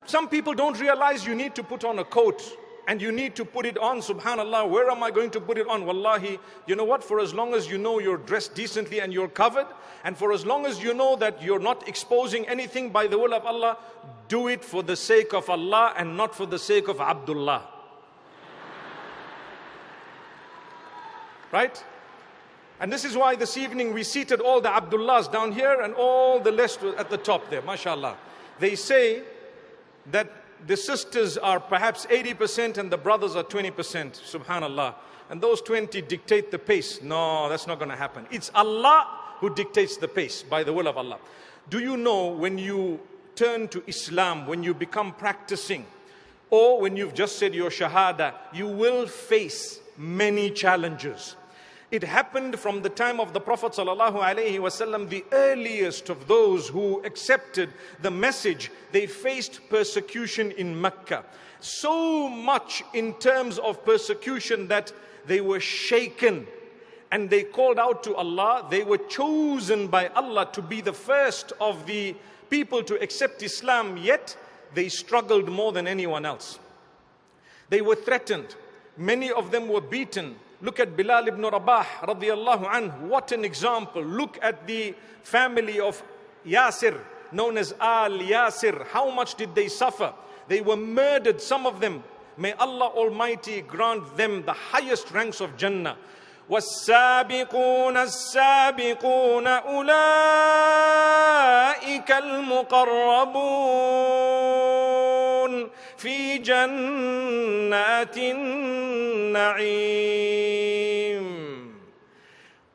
Some people don't realize you need to put on a coat and you need to put it on. Subhanallah, where am I going to put it on? Wallahi, you know what? For as long as you know you're dressed decently and you're covered, and for as long as you know that you're not exposing anything by the will of Allah, do it for the sake of Allah and not for the sake of Abdullah. Right? And this is why this evening we seated all the Abdullahs down here and all the rest at the top there, mashallah. They say that the sisters are perhaps 80% and the brothers are 20%, subhanallah. And those 20 dictate the pace. No, that's not going to happen. It's Allah who dictates the pace by the will of Allah. Do you know when you turn to Islam, when you become practicing, or when you've just said your shahada, you will face many challenges. It happened from the time of the Prophet ﷺ, the earliest of those who accepted the message. They faced persecution in Mecca. So much in terms of persecution that they were shaken and they called out to Allah. They were chosen by Allah to be the first of the people to accept Islam, yet they struggled more than anyone else. They were threatened. Many of them were beaten. Look at Bilal ibn Rabah radiyallahu anhu. What an example. Look at the family of Yasir, known as Al Yasir. How much did they suffer? They were murdered, some of them. May Allah Almighty grant them the highest ranks of Jannah. وَالسَّابِقُونَ السَّابِقُونَ أُولَٰئِكَ الْمُقَرَّبُونَ فِي جَنَّاتِ النَّعِيمِ.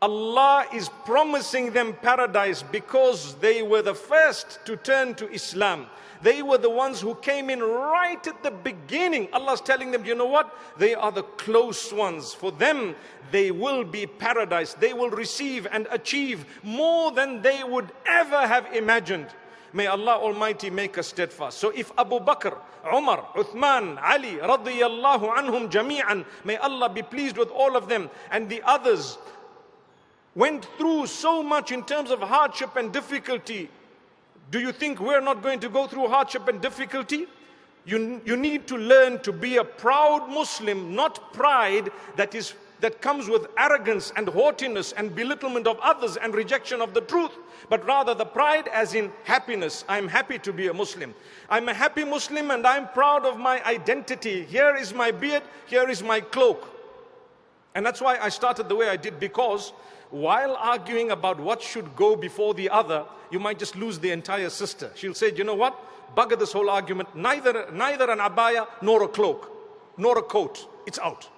Allah is promising them paradise because they were the first to turn to Islam. They were the ones who came in right at the beginning. Allah's telling them, you know what? They are the close ones. For them, they will be paradise. They will receive and achieve more than they would ever have imagined. May Allah Almighty make us steadfast. So if Abu Bakr, Umar, Uthman, Ali, radiyallahu anhum jami'an, may Allah be pleased with all of them, and the others went through so much in terms of hardship and difficulty, do you think we're not going to go through hardship and difficulty? You need to learn to be a proud Muslim, not pride that comes with arrogance and haughtiness and belittlement of others and rejection of the truth, but rather the pride as in happiness. I'm happy to be a Muslim. I'm a happy Muslim and I'm proud of my identity. Here is my beard, here is my cloak. And that's why I started the way I did, because while arguing about what should go before the other, you might just lose the entire sister. She'll say, you know what? Bugger this whole argument. Neither an abaya nor a cloak, nor a coat. It's out.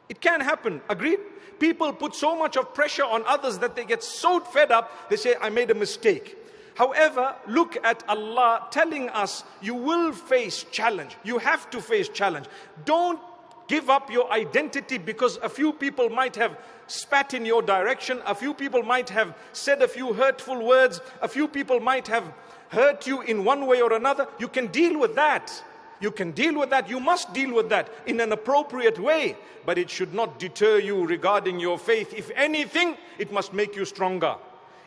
It can happen. Agreed? People put so much of pressure on others that they get so fed up, they say, I made a mistake. However, look at Allah telling us, you will face challenge. You have to face challenge. Don't give up your identity because a few people might have spat in your direction, a few people might have said a few hurtful words, a few people might have hurt you in one way or another. You can deal with that. You can deal with that. You must deal with that in an appropriate way. But it should not deter you regarding your faith. If anything, it must make you stronger.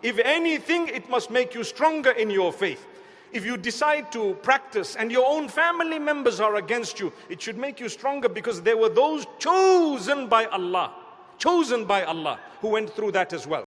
If anything, it must make you stronger in your faith. If you decide to practice and your own family members are against you, it should make you stronger because there were those chosen by Allah who went through that as well.